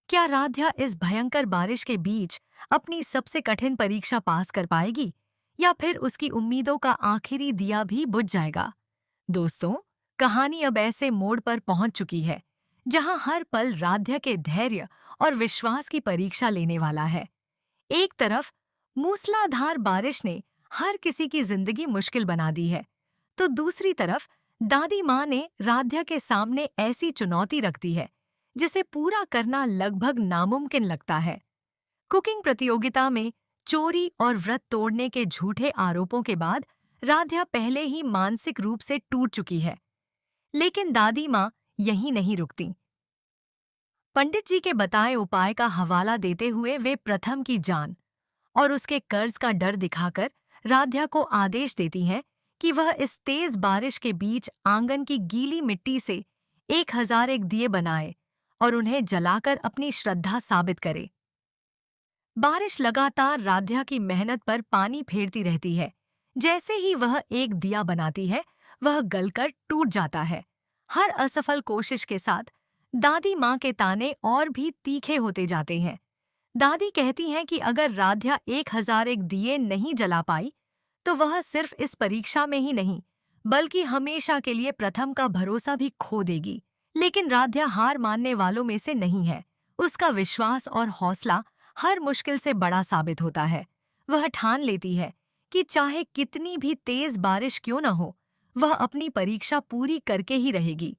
क्या राध्या इस भयंकर बारिश के बीच अपनी सबसे कठिन परीक्षा पास कर पाएगी या फिर उसकी उम्मीदों का आखिरी दिया भी बुझ जाएगा? दोस्तों, कहानी अब ऐसे मोड़ पर पहुंच चुकी है जहां हर पल राध्या के धैर्य और विश्वास की परीक्षा लेने वाला है। एक तरफ मूसलाधार बारिश ने हर किसी की जिंदगी मुश्किल बना दी है, तो दूसरी तरफ दादी माँ ने राध्या के सामने ऐसी चुनौती रख दी है जिसे पूरा करना लगभग नामुमकिन लगता है। कुकिंग प्रतियोगिता में चोरी और व्रत तोड़ने के झूठे आरोपों के बाद राध्या पहले ही मानसिक रूप से टूट चुकी है। लेकिन दादी माँ यहीं नहीं रुकती। पंडित जी के बताए उपाय का हवाला देते हुए वे प्रथम की जान और उसके कर्ज का डर दिखाकर राध्या को आदेश देती हैं कि वह इस तेज बारिश के बीच आंगन की गीली मिट्टी से 1001 दिए बनाए और उन्हें जलाकर अपनी श्रद्धा साबित करे। बारिश लगातार राध्या की मेहनत पर पानी फेरती रहती है। जैसे ही वह एक दिया बनाती है, वह गलकर टूट जाता है। हर असफल कोशिश के साथ दादी माँ के ताने और भी तीखे होते जाते हैं। दादी कहती हैं कि अगर राध्या 1001 दिए नहीं जला पाई, तो वह सिर्फ इस परीक्षा में ही नहीं, बल्कि हमेशा के लिए प्रथम का भरोसा भी खो देगी। लेकिन राध्या हार मानने वालों में से नहीं है। उसका विश्वास और हौसला हर मुश्किल से बड़ा साबित होता है। वह ठान लेती है कि चाहे कितनी भी तेज बारिश क्यों न हो, वह अपनी परीक्षा पूरी करके ही रहेगी।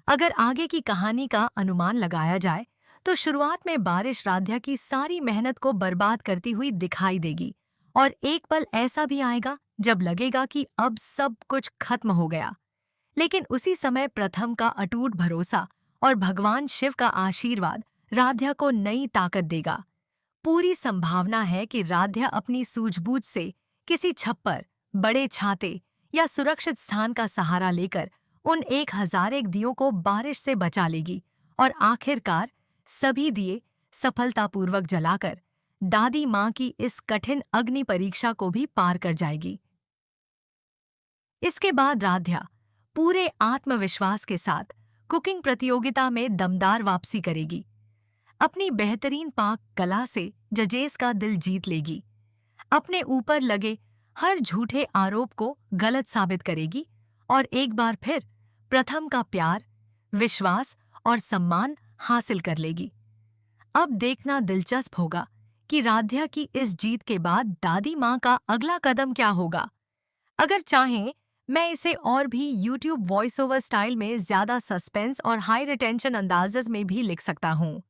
अगर आगे की कहानी का अनुमान लगाया जाए, तो शुरुआत में बारिश राध्या की सारी मेहनत को बर्बाद करती हुई दिखाई देगी और एक पल ऐसा भी आएगा जब लगेगा कि अब सब कुछ खत्म हो गया। लेकिन उसी समय प्रथम का अटूट भरोसा और भगवान शिव का आशीर्वाद राध्या को नई ताकत देगा। पूरी संभावना है कि राध्या अपनी सूझबूझ से किसी छप्पर, बड़े छाते या सुरक्षित स्थान का सहारा लेकर उन 1001 दियों को बारिश से बचा लेगी और आखिरकार सभी दिए सफलतापूर्वक जलाकर दादी माँ की इस कठिन अग्नि परीक्षा को भी पार कर जाएगी। इसके बाद राध्या पूरे आत्मविश्वास के साथ कुकिंग प्रतियोगिता में दमदार वापसी करेगी। अपनी बेहतरीन पाक कला से जजेस का दिल जीत लेगी। अपने ऊपर लगे हर झूठे आरोप को गलत साबित करेगी और एक बार फिर प्रथम का प्यार, विश्वास और सम्मान हासिल कर लेगी। अब देखना दिलचस्प होगा कि राध्या की इस जीत के बाद दादी माँ का अगला कदम क्या होगा। अगर चाहें, मैं इसे और भी YouTube वॉइस ओवर स्टाइल में ज्यादा सस्पेंस और हाई रिटेंशन अंदाज़ में भी लिख सकता हूँ।